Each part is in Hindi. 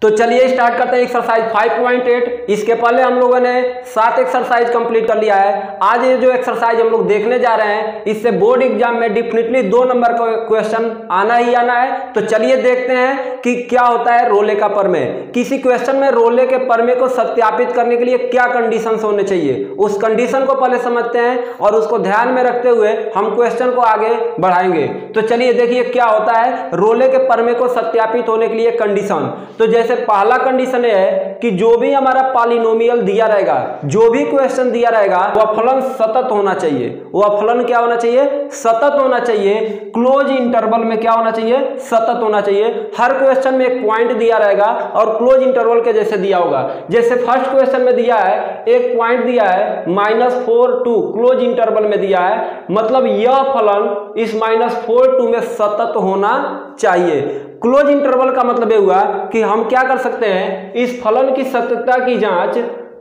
तो चलिए स्टार्ट करते हैं एक्सरसाइज 5.8। इसके पहले हम लोगों ने 7 एक्सरसाइज कंप्लीट कर लिया है। आज ये जो एक्सरसाइज हम लोग देखने जा रहे हैं, इससे बोर्ड एग्जाम में डेफिनेटली 2 नंबर का क्वेश्चन आना ही आना है। तो चलिए देखते हैं कि क्या होता है रोले का प्रमेय। किसी क्वेश्चन में रोले के प्रमेय को सत्यापित करने के लिए क्या कंडीशंस होने चाहिए, उस कंडीशन को पहले समझते हैं और उसको ध्यान में रखते हुए हम क्वेश्चन को आगे बढ़ाएंगे। तो चलिए देखिए क्या होता है रोले के प्रमेय को सत्यापित होने के लिए कंडीशन। तो जैसे पहला कंडीशन है कि जो भी हमारा पॉलिनोमियल दिया रहेगा, जो भी क्वेश्चन दिया रहेगा, वह फलन सतत होना चाहिए। वह फलन क्या होना चाहिए? सतत होना चाहिए। क्लोज इंटरवल में क्या होना चाहिए? सतत होना चाहिए। हर क्वेश्चन में एक पॉइंट दिया रहेगा और क्लोज इंटरवल के जैसे दिया होगा। जैसे फर्स्ट क्वेश्चन में दिया है, एक पॉइंट दिया है -4 2 क्लोज इंटरवल में दिया है, मतलब यह फलन इस -4 2 में सतत होना चाहिए। क्लोज इंटरवल का मतलब ये हुआ कि हम क्या कर सकते हैं, इस फलन की सत्यता की जांच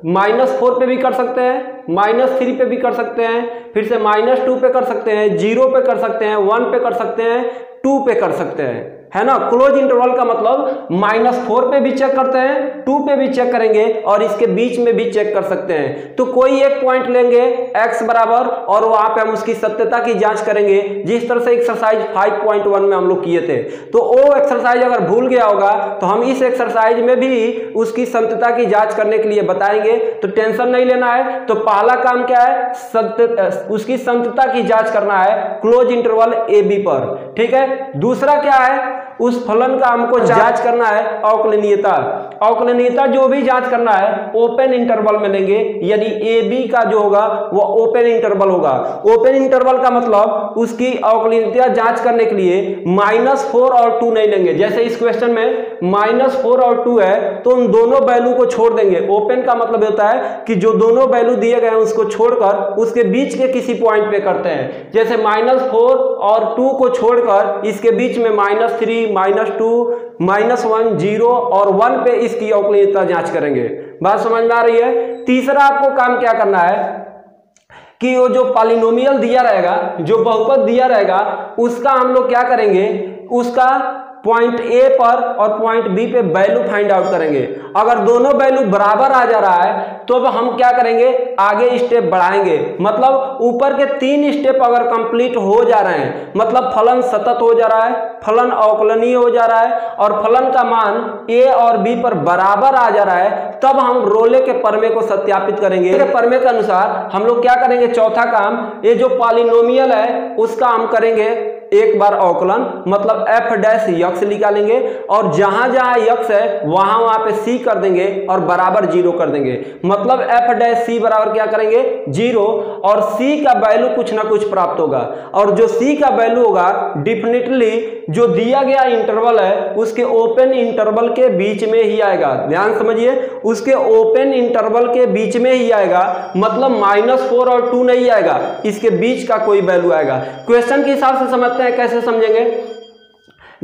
-4 पे भी कर सकते हैं, -3 पे भी कर सकते हैं, फिर से -2 पे कर सकते हैं, 0 पे कर सकते हैं, 1 पे कर सकते हैं, 2 पे कर सकते हैं, है ना। क्लोज इंटरवल का मतलब -4 पे भी चेक करते हैं, 2 पे भी चेक करेंगे और इसके बीच में भी चेक कर सकते हैं। तो कोई एक पॉइंट लेंगे x बराबर और वहां पे हम उसकी सत्यता की जांच करेंगे, जिस तरह से एक्सरसाइज 5.1 में हम लोग किए थे। तो वो एक्सरसाइज अगर भूल गया होगा तो हम इस एक्सरसाइज में भी उसकी सत्यता की जांच करने के लिए बताएंगे, तो टेंशन नहीं लेना है। तो पहला काम क्या है? उसकी सत्यता की जांच करना है क्लोज इंटरवल AB पर, ठीक है। दूसरा क्या है? उस फलन का हमको जांच करना है अवकलनीयता। अवकलनीयता जो भी जांच करना है ओपन इंटरवल में लेंगे, यानी AB का जो होगा वो ओपन इंटरवल होगा। ओपन इंटरवल का मतलब उसकी अवकलनीयता जांच करने के लिए -4 और 2 नहीं लेंगे। जैसे इस क्वेश्चन में -4 और 2 है तो उन दोनों वैल्यू को छोड़ देंगे। ओपन का मतलब होता है कि जो दोनों वैल्यू दिए गए हैं उसको छोड़कर उसके बीच के किसी पॉइंट पे करते हैं। जैसे -4 और 2 को छोड़कर इसके बीच में -3 -2 -1 0 और 1 पे इसकी अवकलनीयता जांच करेंगे। बात समझ में आ रही है। तीसरा आपको काम क्या करना है कि वो जो पॉलिनोमियल दिया रहेगा, जो बहुपद दिया रहेगा, उसका हम लोग क्या करेंगे, उसका पॉइंट A पर और पॉइंट B पे वैल्यू फाइंड आउट करेंगे। अगर दोनों वैल्यू बराबर आ जा रहा है तो अब हम क्या करेंगे, आगे स्टेप बढ़ाएंगे। मतलब ऊपर के 3 स्टेप अगर कंप्लीट हो जा रहे हैं, मतलब फलन सतत हो जा रहा है, फलन अवकलनीय हो जा रहा है और फलन का मान A और B पर बराबर आ जा रहा है, तब हम रोले के प्रमेय को सत्यापित करेंगे। रोले के प्रमेय के अनुसार हम लोग क्या करेंगे, चौथा काम, ये जो पॉलिनोमियल है उसका हम करेंगे एक बार अवकलन, मतलब f' निकालेंगे और जहां जहां x है वहां वहां पे c कर देंगे और बराबर 0 कर देंगे। मतलब f' बराबर क्या करेंगे, 0, और c का वैल्यू कुछ ना कुछ प्राप्त होगा। और जो c का वैल्यू होगा डेफिनेटली जो दिया गया इंटरवल है उसके ओपन इंटरवल के बीच में ही आएगा। ध्यान समझिए, उसके ओपन इंटरवल के बीच में ही आएगा, मतलब -4 और 2 नहीं आएगा, इसके बीच का कोई वैल्यू आएगा। क्वेश्चन के हिसाब से समझते हैं, कैसे समझेंगे।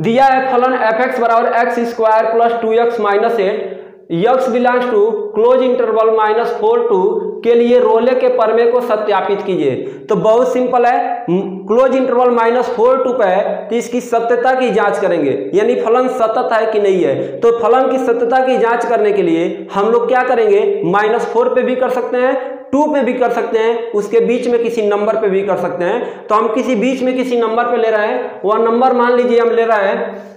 दिया है फलन f(x) बराबर x² + 2x - 8 x belongs to close interval -4 2 के लिए रोले के प्रमेय को सत्यापित कीजिए। तो बहुत सिंपल है, क्लोज इंटरवल -4 2 पे है तो इसकी सत्यता की जांच करेंगे, यानी फलन सतत है कि नहीं है। तो फलन की सत्यता की जांच करने के लिए हम लोग क्या करेंगे, -4 पे भी कर सकते हैं, 2 पे भी कर सकते हैं, उसके बीच में किसी नंबर पे भी कर सकते हैं। तो हम किसी बीच में किसी नंबर पे ले रहे हैं, वह नंबर मान लीजिए हम ले रहे हैं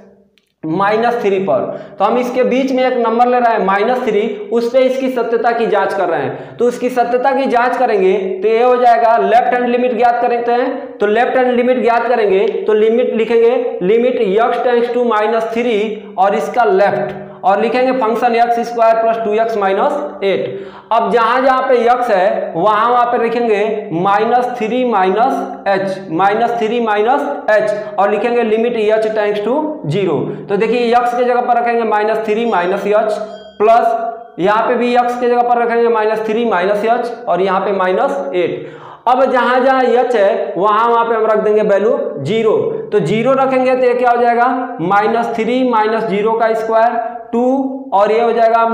-3 पर, तो हम इसके बीच में एक नंबर ले रहे हैं -3, उस पे इसकी सत्यता की जांच कर रहे हैं। तो उसकी सत्यता की जांच करेंगे तो ये हो जाएगा, लेफ्ट हैंड लिमिट ज्ञात करते हैं। तो लेफ्ट हैंड लिमिट ज्ञात करेंगे तो लिमिट लिखेंगे, लिमिट x टेंड्स टू -3 और इसका लेफ्ट, और लिखेंगे फंक्शन x² + 2x - 8। अब जहां जहां पे x है वहां वहां पे लिखेंगे -3 - h और लिखेंगे लिमिट h टेंड्स टू 0। तो देखिए x के जगह पर रखेंगे -3 - h प्लस यहाँ पे भी x के जगह पर रखेंगे -3 - h और यहाँ पे -8। अब जहां जहां h है वहां वहां पे हम रख देंगे वैल्यू 0। तो 0 रखेंगे तो ये क्या हो जाएगा, -3 - 0 का स्क्वायर 2, और ये हो जाएगा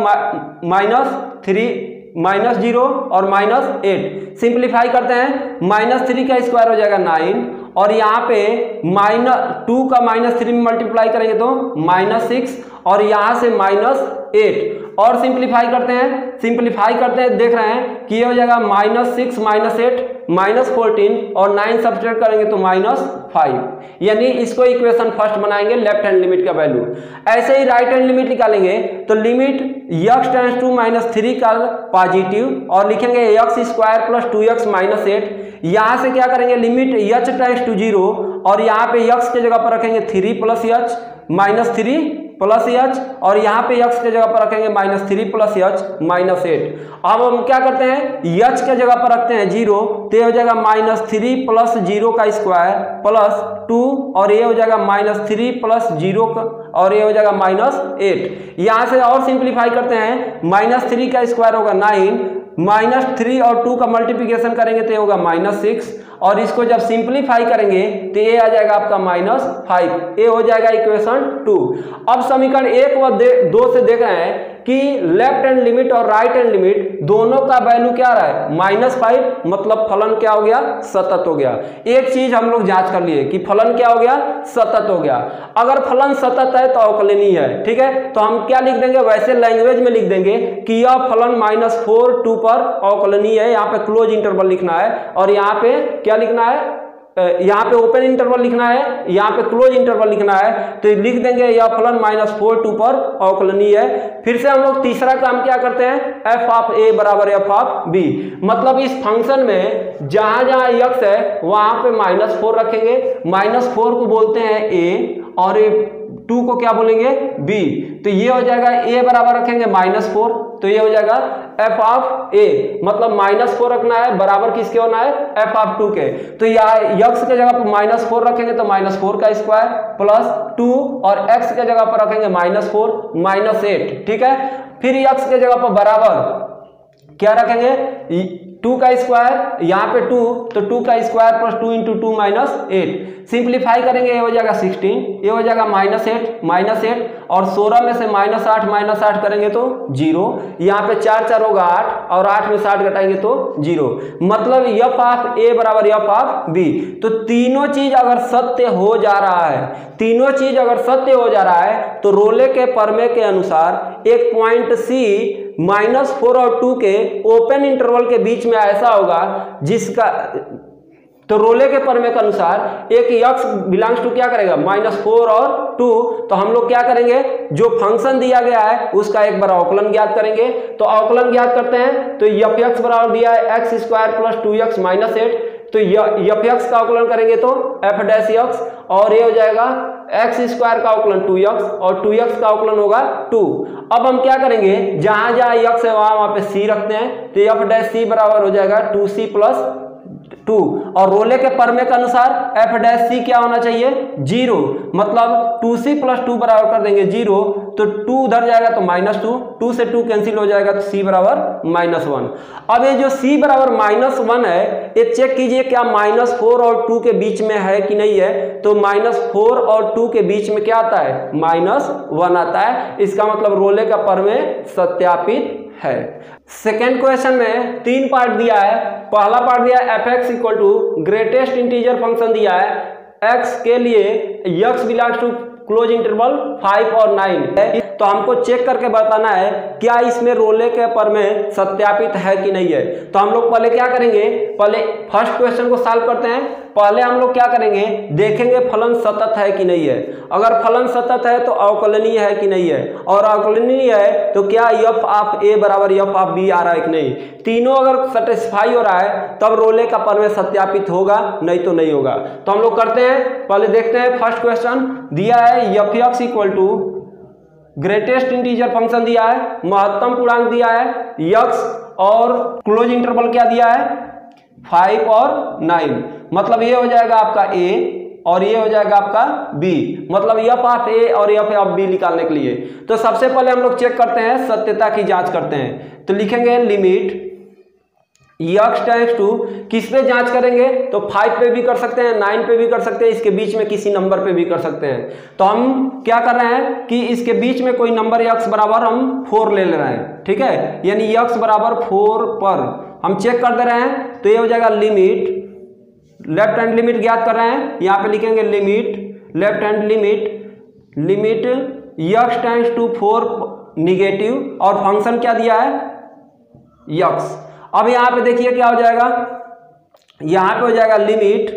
-3 -0 और -8। सिंप्लीफाई करते हैं, -3 का स्क्वायर हो जाएगा 9 और यहाँ पे -2 का -3 में मल्टीप्लाई करेंगे तो -6 और यहाँ से -8 और सिंप्लीफाई करते हैं देख रहे हैं कि ये हो जाएगा -6 -8 -14 और 9 सब्ट्रैक्ट करेंगे तो -5, यानी इसको इक्वेशन फर्स्ट बनाएंगे लेफ्ट हैंड लिमिट का वैल्यू। ऐसे ही राइट हैंड लिमिट निकालेंगे तो लिमिट x टेंड्स टू -3 का पॉजिटिव और लिखेंगे x² + 2x - 8। यहाँ से क्या करेंगे लिमिट h टेंड्स टू 0 और यहाँ पे x के जगह पर रखेंगे 3 + h -3 + h और यहाँ पे x के जगह पर रखेंगे -3 + h -8। अब हम क्या करते हैं h के जगह पर रखते हैं 0 तो ये हो जाएगा -3 + 0 का स्क्वायर प्लस 2 और ये हो जाएगा -3 + 0 का और ये हो जाएगा -8। यहाँ से और सिंप्लीफाई करते हैं -3 का स्क्वायर होगा 9 -3 और 2 का मल्टीप्लिकेशन करेंगे तो ये होगा -6 और इसको जब सिंप्लीफाई करेंगे तो ये आ जाएगा आपका -5। ये हो जाएगा इक्वेशन 2। अब समीकरण 1 व 2 से देख रहे हैं कि लेफ्ट हैंड लिमिट और राइट हैंड लिमिट दोनों का वैल्यू क्या रहा है -5, मतलब फलन क्या हो गया सतत हो गया। एक चीज हम लोग जांच कर लिए कि फलन क्या हो गया सतत हो गया। अगर फलन सतत है तो अवकलनीय है, ठीक है, तो हम क्या लिख देंगे वैसे लैंग्वेज में लिख देंगे कि यह फलन -4 2 पर अवकलनीय है। यहाँ पे क्लोज इंटरवल लिखना है और यहाँ पे क्या लिखना है, यहाँ पे ओपन इंटरवल लिखना है, यहाँ पे क्लोज इंटरवल लिखना है, तो लिख देंगे यह फलन -4 2 पर अवकलनीय है। फिर से हम लोग तीसरा काम क्या करते हैं f(a) = f(b), मतलब इस फंक्शन में जहां जहां x है वहां पे -4 रखेंगे। -4 को बोलते हैं a और 2 को क्या बोलेंगे b, तो ये हो जाएगा a बराबर रखेंगे -4 तो ये हो जाएगा f(a), मतलब -4 रखना है बराबर किसके होना है f(2) के। तो यहाँ x के जगह पर -4 रखेंगे तो -4 का स्क्वायर प्लस 2 और x के जगह पर रखेंगे -4 -8, ठीक है। फिर x के जगह पर बराबर क्या रखेंगे 2 का स्क्वायर, यहाँ पे 2 तो 2 का स्क्वायर प्लस 2 × 2 -8। सिंप्लीफाई करेंगे ये हो जाएगा 16, ये हो जाएगा -8 और 16 में से -8 करेंगे तो 0। यहाँ पे 4 4 होगा 8 और 8 में 60 घटाएंगे तो 0, मतलब f(a) = f(b). तो तीनों चीज अगर सत्य हो जा रहा है, तो रोले के प्रमेय के अनुसार एक पॉइंट C -4 और 2 के ओपन इंटरवल के बीच में ऐसा होगा जिसका, तो रोले के प्रमेय के अनुसार एक x बिलोंग्स टू क्या करेगा -4 और 2, तो हम लोग क्या करेंगे जो फंक्शन दिया गया है उसका एक बार अवकलन ज्ञात करेंगे। तो अवकलन ज्ञात करते हैं तो f(x) बराबर दिया है x² + 2x - 8, तो f(x) का अवकलन करेंगे तो f' और ये हो जाएगा x² का अवकलन 2x और 2x का अवकलन होगा 2। अब हम क्या करेंगे जहां जहां x है वहां पे c रखते हैं, तो f' बराबर हो जाएगा 2c + 2 और रोले के प्रमेय के अनुसार f' क्या होना चाहिए 0, मतलब 2c + 2 बराबर कर देंगे 0, तो 2 उधर जाएगा तो -2, 2 से 2 कैंसिल हो जाएगा तो c बराबर -1। अब ये जो c बराबर -1 है ये चेक कीजिए क्या -4 और 2 के बीच में है कि नहीं है, तो -4 और 2 के बीच में क्या आता है -1 आता है। इसका मतलब रोले का प्रमेय सत्यापित है। सेकेंड क्वेश्चन में 3 पार्ट दिया है। पहला पार्ट दिया है f(x) = ग्रेटेस्ट इंटीजर फंक्शन दिया है x के लिए x belongs to close interval 5 और 9 है, तो हमको चेक करके बताना है क्या इसमें रोले के प्रमेय सत्यापित है कि नहीं है। तो हम लोग पहले क्या करेंगे, पहले फर्स्ट क्वेश्चन को सॉल्व करते हैं। पहले हम लोग क्या करेंगे देखेंगे फलन सतत है कि नहीं है। अगर फलन सतत है तो अवकलनीय है कि नहीं है, और अवकलनीय है तो क्या f(a) = f(b) आ रहा है कि नहीं। तीनों अगर सेटिस्फाई हो रहा है तब रोले का प्रमेय सत्यापित होगा, नहीं तो नहीं होगा। तो हम लोग करते हैं, पहले देखते हैं फर्स्ट क्वेश्चन दिया है f(x) = ग्रेटेस्ट इंटीजर फंक्शन दिया है, महत्तम पूर्णांक दिया है x और क्लोज इंटरवल क्या दिया है 5 और 9, मतलब ये हो जाएगा आपका a और ये हो जाएगा आपका b, मतलब f(a) और f(b) निकालने के लिए। तो सबसे पहले हम लोग चेक करते हैं, सत्यता की जांच करते हैं। तो लिखेंगे लिमिट x टेंड्स टू, किस पे जांच करेंगे तो 5 पे भी कर सकते हैं, 9 पे भी कर सकते हैं, इसके बीच में किसी नंबर पे भी कर सकते हैं। तो हम क्या कर रहे हैं कि इसके बीच में कोई नंबर x बराबर हम 4 ले रहे हैं, ठीक है, यानी x बराबर 4 पर हम चेक कर दे रहे हैं। तो ये हो जाएगा लिमिट लेफ्ट हैंड लिमिट ज्ञात कर रहे हैं, यहाँ पे लिखेंगे limit left hand limit x tends to 4 negative और फंक्शन क्या दिया है यक्स। अब यहाँ पे देखिए क्या हो जाएगा, यहाँ पे हो जाएगा लिमिट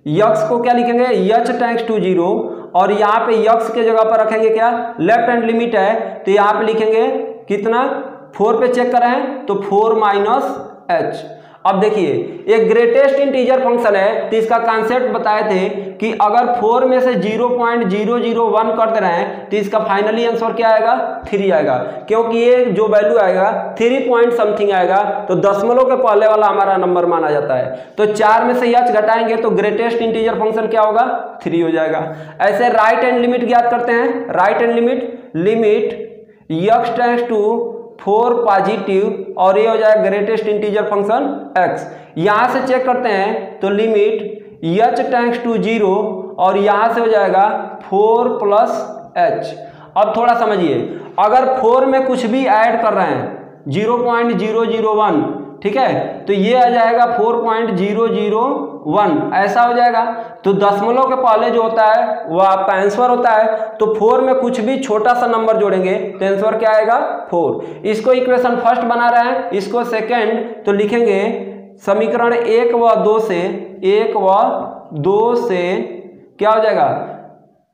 यक्स को क्या लिखेंगे यच टेंड्स टू 0 और यहाँ पे यक्स के जगह पर रखेंगे क्या लेफ्ट हैंड लिमिट है तो यहाँ पे लिखेंगे कितना 4 पे चेक कर रहे हैं तो 4 माइनस एच। अब देखिए एक ग्रेटेस्ट इंटीजर फंक्शन है तो इसका कॉन्सेप्ट बताए थे कि अगर 4 में से 0.001 कर दे रहे हैं तो इसका फाइनली आंसर क्या आएगा 3 आएगा, क्योंकि ये जो वैल्यू आएगा 3 पॉइंट समथिंग आएगा तो दशमलव के पहले वाला हमारा नंबर माना जाता है। तो 4 में से यच घटाएंगे तो ग्रेटेस्ट इंटीजर फंक्शन क्या होगा 3 हो जाएगा। ऐसे राइट हैंड लिमिट ज्ञात करते हैं, right hand limit x tends to 4 positive और ये हो जाएगा ग्रेटेस्ट इंटीजर फंक्शन x। यहां से चेक करते हैं तो लिमिट h टेंड्स टू 0 और यहां से हो जाएगा 4 प्लस h। अब थोड़ा समझिए, अगर 4 में कुछ भी ऐड कर रहे हैं 0.001 ठीक है तो ये आ जाएगा 4.001 ऐसा हो जाएगा। तो दशमलव के पहले जो होता है वो आपका आंसर होता है, तो 4 में कुछ भी छोटा सा नंबर जोड़ेंगे तो आंसर क्या आएगा 4। इसको इक्वेशन फर्स्ट बना रहे हैं, इसको सेकंड तो लिखेंगे समीकरण 1 व 2 से क्या हो जाएगा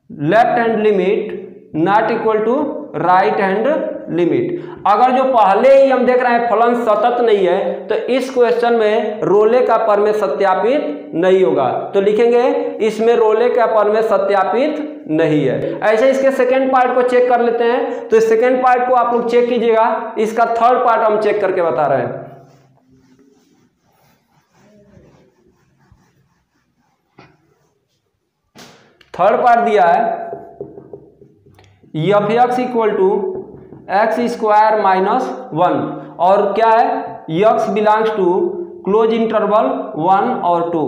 left hand limit not equal to right hand limit. अगर जो पहले ही हम देख रहे हैं फलन सतत नहीं है तो इस क्वेश्चन में रोले का प्रमेय सत्यापित नहीं होगा, तो लिखेंगे इसमें रोले का प्रमेय सत्यापित नहीं है। ऐसे इसके सेकंड पार्ट को चेक कर लेते हैं, तो सेकंड पार्ट को आप लोग चेक कीजिएगा, इसका थर्ड पार्ट हम चेक करके बता रहे हैं। थर्ड पार्ट दिया है f x equal to x square minus 1 और क्या है x belongs to close interval 1 और 2।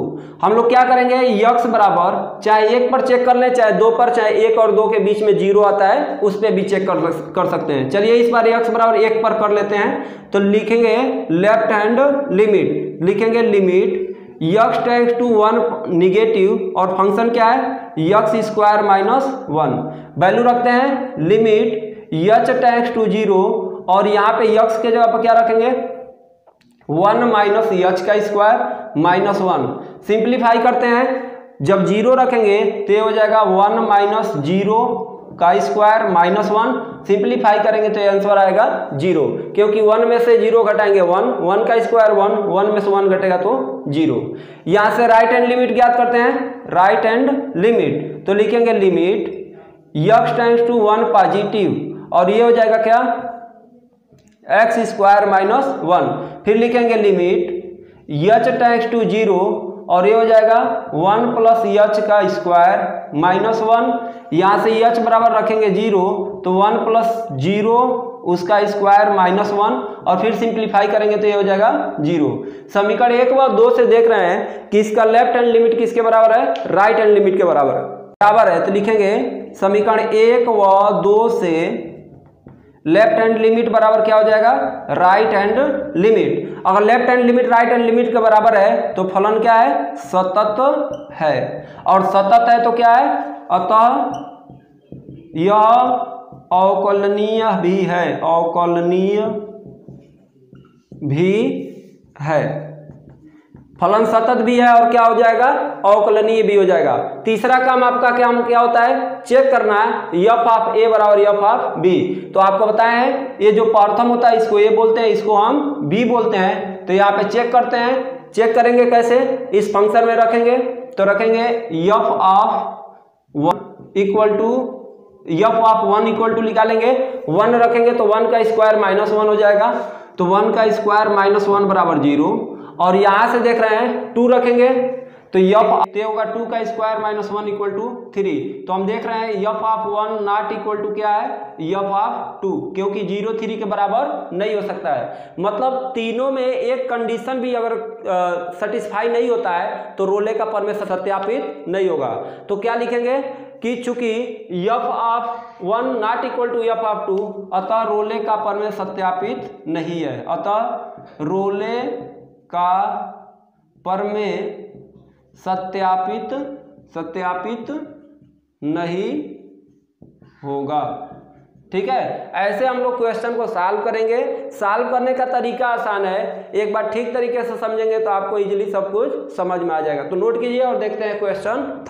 हम लोग क्या करेंगे यक्स बराबर चाहे 1 पर चेक कर लें चाहे 2 पर, चाहे 1 और 2 के बीच में 0 आता है उस पर भी चेक कर सकते हैं। चलिए इस बार यक्स बराबर 1 पर कर लेते हैं, तो लिखेंगे लेफ्ट हैंड लिमिट लिखेंगे limit x tends to 1 negative और फंक्शन क्या है यक्स स्क्वायर माइनस 1। वैल्यू रखते हैं लिमिट यच टेंड्स टू 0 और यहाँ पे यक्स के जगह पर क्या रखेंगे 1 माइनस यच का स्क्वायर माइनस 1। सिंप्लीफाई करते हैं, जब 0 रखेंगे तो ये हो जाएगा 1 माइनस 0 का स्क्वायर माइनस 1। सिंप्लीफाई करेंगे तो आंसर आएगा 0, क्योंकि 1 में से 0 घटाएंगे 1 का स्क्वायर 1 में से 1 घटेगा तो 0। यहां से राइट हैंड लिमिट ज्ञात करते हैं, राइट हैंड लिमिट तो लिखेंगे limit x tends to 1 positive और ये हो जाएगा क्या एक्स स्क्वायर माइनस 1। फिर लिखेंगे लिमिट यच टेंड्स टू 0 और ये हो जाएगा 1 प्लस यच का स्क्वायर माइनस 1। यहाँ से यच बराबर रखेंगे 0 तो 1 प्लस 0 उसका स्क्वायर माइनस 1 और फिर सिंप्लीफाई करेंगे तो ये हो जाएगा 0। समीकरण 1 व 2 से देख रहे हैं कि इसका लेफ्ट हैंड लिमिट किसके बराबर है राइट हैंड लिमिट के बराबर है, तो लिखेंगे समीकरण 1 व 2 से लेफ्ट हैंड लिमिट बराबर क्या हो जाएगा राइट हैंड लिमिट। अगर left hand limit right hand limit के बराबर है तो फलन क्या है सतत है, और सतत है तो क्या है अतः यह अवकलनीय भी है, अवकलनीय भी है। फलन सतत भी है और क्या हो जाएगा अवकलनीय भी हो जाएगा। तीसरा काम आपका क्या होता है चेक करना है एफ ऑफ ए बराबर एफ ऑफ बी। तो आपको बताया है ये जो प्रथम होता है इसको ए बोलते हैं, इसको हम बी बोलते हैं। तो यहाँ पे चेक करते हैं, चेक करेंगे कैसे इस फंक्शन में रखेंगे तो रखेंगे f of 1 equal to f of 1 equal to निकालेंगे 1 रखेंगे तो 1 का स्क्वायर माइनस 1 हो जाएगा, तो 1 का स्क्वायर माइनस 1 बराबर 0। और यहां से देख रहे हैं 2 रखेंगे तो एफ होगा 2 का स्क्वायर माइनस 1 इक्वल टू 3। तो हम देख रहे हैं f of 1 not equal to क्या है एफ ऑफ 2, क्योंकि 0 3 के बराबर नहीं हो सकता है। मतलब तीनों में एक कंडीशन भी अगर सेटिस्फाई नहीं होता है तो रोले का प्रमेय सत्यापित नहीं होगा। तो क्या लिखेंगे कि चूंकि f of 1 not equal to f of 2 अतः रोले का प्रमेय सत्यापित नहीं है, अतः रोले का प्रमेय सत्यापित नहीं होगा। ठीक है, ऐसे हम लोग क्वेश्चन को सॉल्व करेंगे। सॉल्व करने का तरीका आसान है, एक बार ठीक तरीके से समझेंगे तो आपको इजीली सब कुछ समझ में आ जाएगा। तो नोट कीजिए और देखते हैं क्वेश्चन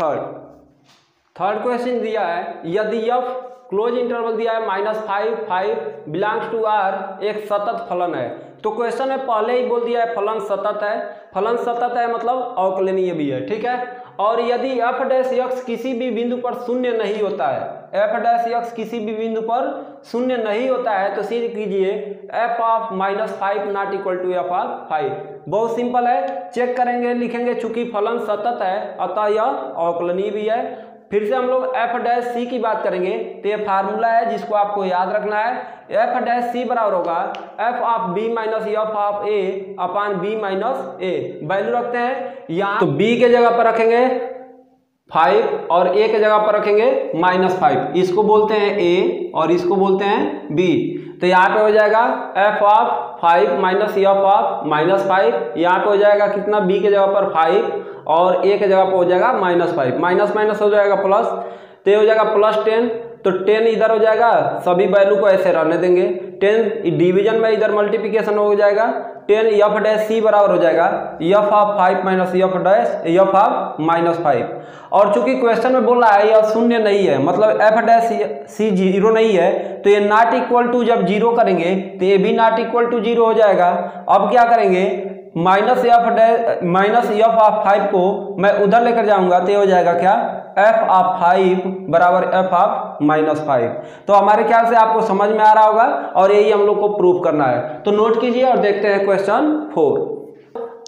थर्ड क्वेश्चन दिया है, यदि f क्लोज इंटरवल दिया है -5 बिलोंग्स टू R एक सतत फलन है। तो क्वेश्चन में पहले ही बोल दिया है फलन सतत है। फलन सतत है मतलब अवकलनीय भी है। ठीक है, और यदि f डैश x किसी भी बिंदु पर शून्य नहीं होता है, f डैश x किसी भी बिंदु पर शून्य नहीं होता है, तो सीध कीजिए f of -5 not equal to f of 5। बहुत सिंपल है, चेक करेंगे, लिखेंगे चूंकि फलन सतत है अतः यह अवकलनीय भी है। फिर से हम लोग f डैश सी की बात करेंगे, तो ये फार्मूला है जिसको आपको याद रखना है। f डैश सी बराबर होगा f of b minus F of a upon b minus A. Value रखते हैं यहाँ, तो b के जगह पर रखेंगे 5 और a के जगह पर रखेंगे -5। इसको बोलते हैं a और इसको बोलते हैं b। तो यहाँ पे हो जाएगा f of 5 minus F of -5। यहाँ पे हो जाएगा कितना, b के जगह पर 5 और a के जगह पर हो जाएगा -5। माइनस माइनस हो जाएगा प्लस, तो ये हो जाएगा +10। तो 10 इधर हो जाएगा, सभी वैल्यू को ऐसे रहने देंगे। 10 डिवीजन में इधर मल्टीप्लिकेशन हो जाएगा। 10 एफ डैश सी बराबर हो जाएगा F of 5 minus F dash F of -5। और चूंकि क्वेश्चन में बोल रहा है यह शून्य नहीं है, मतलब एफ डैश सी 0 नहीं है, तो ये नॉट इक्वल टू जब 0 करेंगे तो ये भी नॉट इक्वल टू 0 हो जाएगा। अब क्या करेंगे, माइनस एफ ऑफ 5 को मैं उधर लेकर जाऊंगा, तो ये हो जाएगा क्या, f ऑफ 5 बराबर f ऑफ -5। तो हमारे ख्याल से आपको समझ में आ रहा होगा और यही हम लोग को प्रूव करना है। तो नोट कीजिए और देखते हैं क्वेश्चन 4।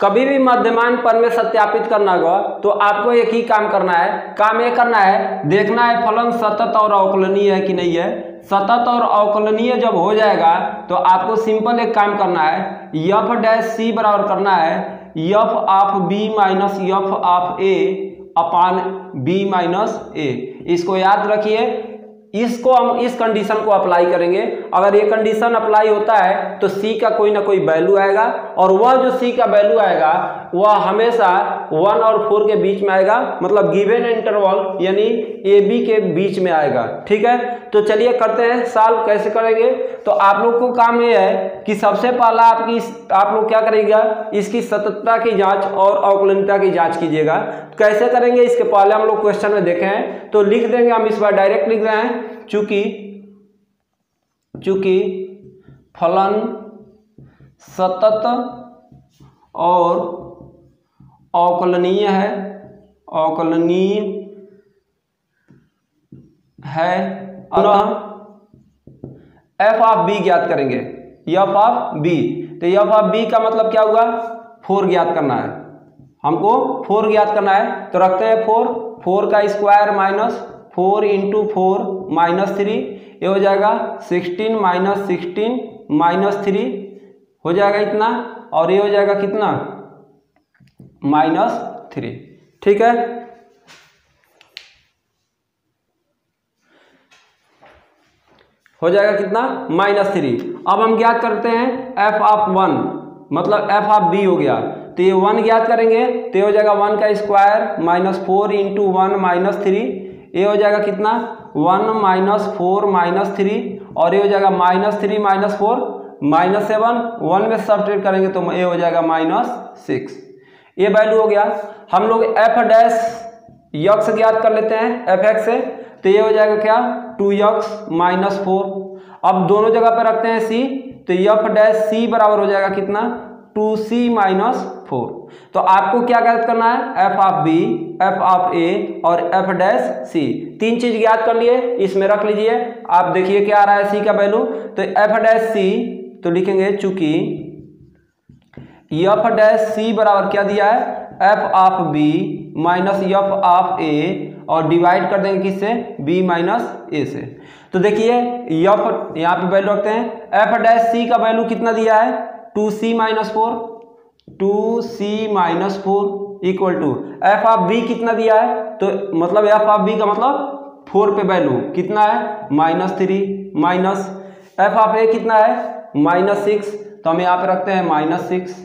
कभी भी मध्यमान पद में सत्यापित करना होगा तो आपको एक ही काम करना है। काम ये करना है, देखना है फलन सतत और अवकलनीय है कि नहीं है। सतत और अवकलनीय जब हो जाएगा तो आपको सिंपल एक काम करना है, एफ डैश सी बराबर करना है F of B minus F of A upon B minus A. इसको याद रखिए, इसको हम इस कंडीशन को अप्लाई करेंगे। अगर ये कंडीशन अप्लाई होता है तो सी का कोई ना कोई वैल्यू आएगा, और वह जो सी का वैल्यू आएगा वह हमेशा 1 और 4 के बीच में आएगा, मतलब गिवन इंटरवल यानी ए बी के बीच में आएगा। ठीक है, तो चलिए करते हैं सॉल्व। कैसे करेंगे, तो आप लोग को काम ये है कि सबसे पहला आप लोग क्या करेगा, इसकी सततता की जांच और अवकलनीयता की जांच कीजिएगा। कैसे करेंगे इसके पहले हम लोग क्वेश्चन में देखे हैं, तो लिख देंगे हम इस बार डायरेक्ट लिख रहे हैं। चूंकि फलन सतत और अवकलनीय है अतः एफ ऑफ बी ज्ञात करेंगे, एफ ऑफ बी। तो एफ ऑफ बी का मतलब क्या हुआ, 4 ज्ञात करना है, हमको 4 ज्ञात करना है। तो रखते हैं 4 का स्क्वायर माइनस 4 इंटू 4 -3, ये हो जाएगा 16 माइनस 16 -3 हो जाएगा इतना, और ये हो जाएगा कितना, -3। ठीक है, हो जाएगा कितना, -3। अब हम ज्ञात करते हैं f ऑफ 1, मतलब f ऑफ b हो गया। तो ये 1 ज्ञात करेंगे, तो ये हो जाएगा 1 का स्क्वायर -4 इंटू 1 -3, ये हो जाएगा कितना, 1 - 4 -3, और ये हो जाएगा -3 - 4 -7, 1 में सब्ट्रैक्ट करेंगे तो ये हो जाएगा -6। ये वैल्यू हो गया। हम लोग f डैश x ज्ञात कर लेते हैं fx से, तो ये हो जाएगा क्या, 2x - 4। अब दोनों जगह पर रखते हैं c, तो f डैश c बराबर हो जाएगा कितना, 2c - 4। तो आपको क्या ज्ञात करना है, f of b, f of a और f डैश c। 3 चीज ज्ञात कर लिए, इसमें रख लीजिए। आप देखिए क्या आ रहा है c का वैल्यू, तो f डैश c, तो लिखेंगे चूंकि f डैश c बराबर क्या दिया है, f of b minus f of a, और डिवाइड कर देंगे किससे, b माइनस a से। तो देखिए f यहाँ पे वैल्यू रखते हैं, f डैश c का वैल्यू कितना दिया है, 2c - 4, 2c - 4 equal to f of b कितना दिया है, तो मतलब f ऑफ b का मतलब 4 पे वैल्यू कितना है, -3 माइनस f ऑफ a कितना है, -6, तो हम यहाँ पे रखते हैं -6,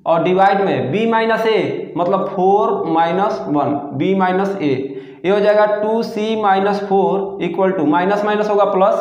और डिवाइड में b माइनस ए मतलब 4 माइनस 1 b माइनस ए, ये हो जाएगा 2c minus 4 equal to minus minus होगा प्लस,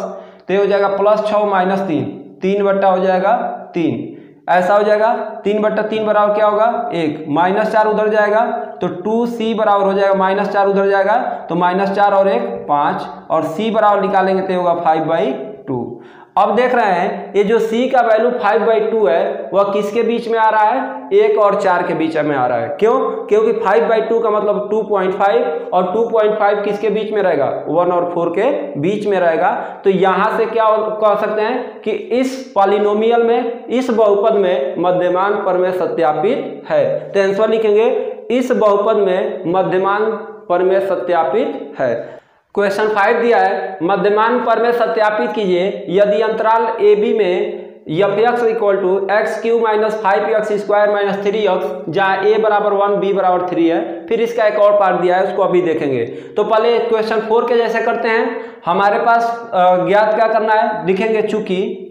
तो ये हो जाएगा प्लस 6 माइनस 3, 3 बट्टा हो जाएगा 3, ऐसा हो जाएगा 3 बट्टा 3 बराबर क्या होगा 1, माइनस 4 उधर जाएगा तो 2c बराबर हो जाएगा माइनस 4 उधर जाएगा तो माइनस 4 और 1 5 और c बराबर निकालेंगे तो होगा 5/2। अब देख रहे हैं ये जो c का वैल्यू 5/2 है वह किसके बीच में आ रहा है, 1 और 4 के बीच में आ रहा है। क्यों? क्योंकि 5/2 का मतलब 2.5 और 2.5 किसके बीच में रहेगा, 1 और 4 के बीच में रहेगा। तो यहां से क्या कह सकते हैं कि इस पॉलिनोमियल में, इस बहुपद में मध्यमान प्रमेय सत्यापित है। तो आंसर लिखेंगे इस बहुपद में मध्यमान प्रमेय सत्यापित है। क्वेश्चन 5 दिया है मध्यमान प्रमेय सत्यापित कीजिए यदि अंतराल ए बी में f(x) equal to x cube minus 5x square minus 3x जहाँ a बराबर 1 b बराबर 3 है। फिर इसका एक और पार्ट दिया है उसको अभी देखेंगे। तो पहले क्वेश्चन 4 के जैसे करते हैं। हमारे पास ज्ञात क्या करना है, लिखेंगे चूंकि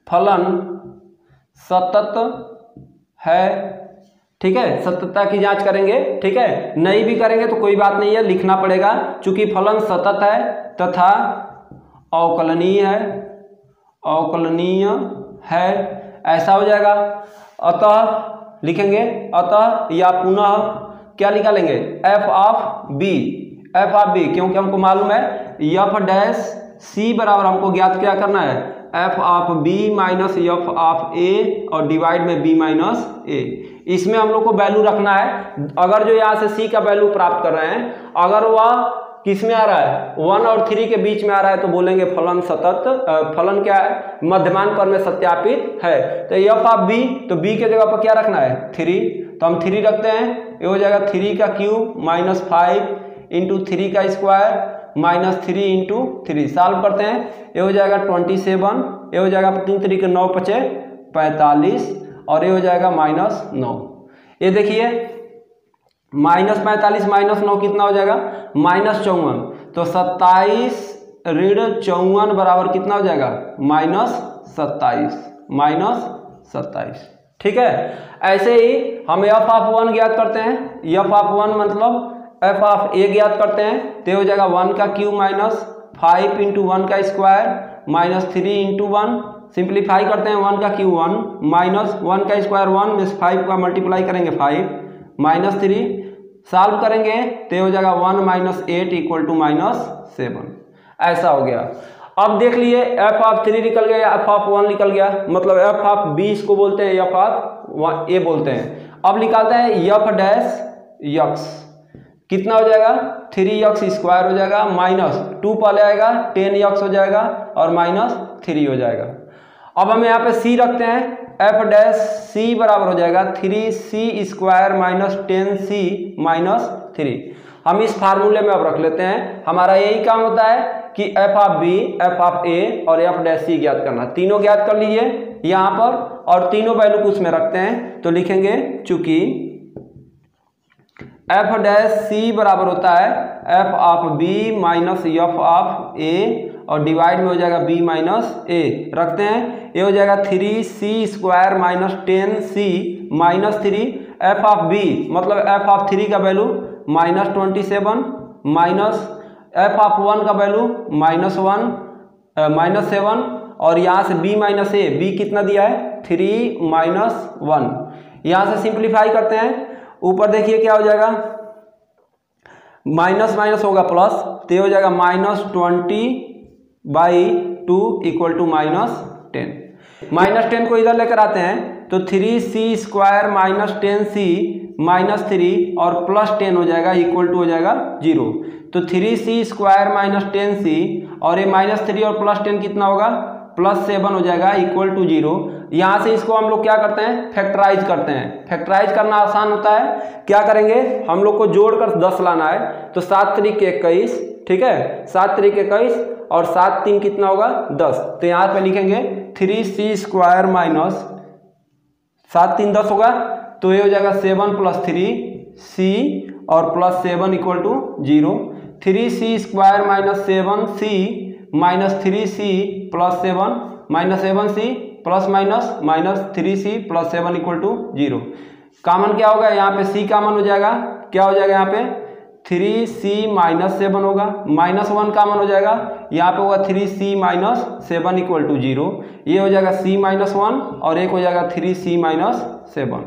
फलन सतत है, ठीक है, सततता की जांच करेंगे, ठीक है, नहीं भी करेंगे तो कोई बात नहीं है, लिखना पड़ेगा। चूंकि फलन सतत है तथा अवकलनीय है, ऐसा हो जाएगा। अतः लिखेंगे अतः या पुनः क्या निकालेंगे, f ऑफ b, क्योंकि हमको मालूम है f डैश c बराबर हमको ज्ञात क्या करना है, f of b minus f of a और डिवाइड में b माइनस a। इसमें हम लोग को वैल्यू रखना है। अगर जो यहाँ से c का वैल्यू प्राप्त कर रहे हैं, अगर वह किस में आ रहा है, 1 और 3 के बीच में आ रहा है तो बोलेंगे फलन सतत, फलन क्या है, मध्यमान प्रमेय सत्यापित है। तो f ऑफ b, तो b के जगह पर क्या रखना है 3, तो हम 3 रखते हैं। ये हो जाएगा 3 का क्यूब माइनस 5 इंटू 3 का स्क्वायर माइनस 3 इंटू 3, सॉल्व करते हैं। ये हो जाएगा 27, ये हो जाएगा 3 3 के 9 5 45 और ये हो जाएगा माइनस 9। ये देखिए माइनस 45 माइनस 9 कितना हो जाएगा, माइनस 54। तो 27 ऋण 54 बराबर कितना हो जाएगा, माइनस 27, ठीक है। ऐसे ही हम f ऑफ 1 ज्ञात करते हैं, f ऑफ 1 मतलब f ऑफ a ज्ञात करते हैं। तो हो जाएगा 1 का क्यूब माइनस 5 इंटू 1 का स्क्वायर माइनस 3 इंटू 1, सिंप्लीफाई करते हैं 1 का क्यूब 1 माइनस 1 का स्क्वायर 1 में 5 का मल्टीप्लाई करेंगे 5 माइनस 3, सॉल्व करेंगे तो हो जाएगा 1 माइनस 8 इक्वल टू माइनस 7, ऐसा हो गया। अब देख लिए f ऑफ 3 निकल गया, f ऑफ 1 निकल गया, मतलब f ऑफ b इसको बोलते हैं, f ऑफ a बोलते हैं। अब निकालते हैं f डैश x, कितना हो जाएगा 3x स्क्वायर हो जाएगा माइनस 2 पहले आएगा 10x हो जाएगा और माइनस 3 हो जाएगा। अब हम यहाँ पे c रखते हैं, f डैश c बराबर हो जाएगा 3c square minus 10c minus 3। हम इस फार्मूले में अब रख लेते हैं। हमारा यही काम होता है कि f of b, f of a और f डैश c ज्ञात करना। तीनों ज्ञात कर लीजिए यहाँ पर और तीनों वैल्यू को उसमें रखते हैं। तो लिखेंगे चूंकि f डैश c बराबर होता है f of b minus f of a और डिवाइड में हो जाएगा b माइनस a, रखते हैं। ये हो जाएगा 3c square minus 10c minus 3, f of b मतलब f ऑफ 3 का value minus 27 minus f of 1 का वैल्यू माइनस 7 और यहाँ से b माइनस a, b कितना दिया है 3 माइनस 1। यहाँ से सिंप्लीफाई करते हैं, ऊपर देखिए क्या हो जाएगा, माइनस माइनस होगा प्लस, तो ये हो जाएगा minus 20/2 equal to minus 10। Minus 10 को इधर लेकर आते हैं तो 3c square minus 10c minus 3 और प्लस 10 हो जाएगा इक्वल टू हो जाएगा 0। तो 3c स्क्वायर माइनस 10c और ये माइनस 3 और प्लस 10 कितना होगा, प्लस 7 हो जाएगा इक्वल टू 0। यहाँ से इसको हम लोग क्या करते हैं, फैक्टराइज करते हैं। फैक्टराइज करना आसान होता है, क्या करेंगे हम लोग को जोड़कर 10 लाना है। तो 7 3 के 21, ठीक है, 7 3 के 21 और 7 3 कितना होगा 10। तो यहाँ पे लिखेंगे 3c स्क्वायर माइनस 7 3 10 होगा, तो ये हो जाएगा 7 प्लस 3c और plus 7 equal to 0। 3c square minus 7c minus 3c plus 7 minus 7c, plus minus minus 3c plus 7 equal to 0। Common क्या होगा यहाँ पे, c कॉमन हो जाएगा, क्या हो जाएगा यहाँ पे 3c माइनस 7 होगा, माइनस 1 कॉमन हो जाएगा, यहाँ पे होगा 3c माइनस 7 इक्वल टू 0। ये हो जाएगा c माइनस 1 और एक हो जाएगा 3c माइनस 7।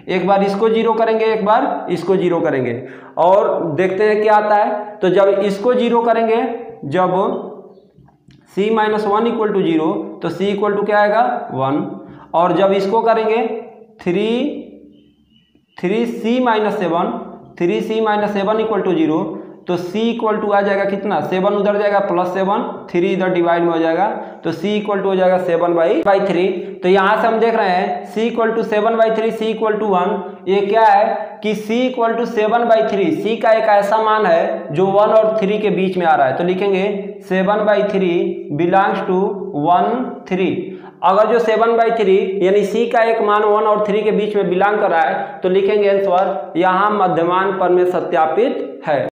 एक बार इसको जीरो करेंगे, एक बार इसको जीरो करेंगे और देखते हैं क्या आता है। तो जब इसको जीरो करेंगे, जब c माइनस 1 इक्वल टू 0 तो c इक्वल टू क्या आएगा 1, और जब इसको करेंगे 3c minus 7, 3c minus 7 equal to 0 तो c इक्वल टू आ जाएगा कितना, 7 उधर जाएगा प्लस 7, 3 इधर डिवाइड में हो जाएगा तो c इक्वल टू हो जाएगा 7/3। तो यहाँ से हम देख रहे हैं c equal to 7/3, c equal to 1। ये क्या है कि c इक्वल टू 7/3, c का एक ऐसा मान है जो 1 और 3 के बीच में आ रहा है, तो लिखेंगे 7/3 बिलोंग्स टू 1 3। अगर जो 7/3 यानी c का एक मान 1 और 3 के बीच में बिलोंग कर रहा है तो लिखेंगे आंसर यहाँ मध्यमान पर में सत्यापित है।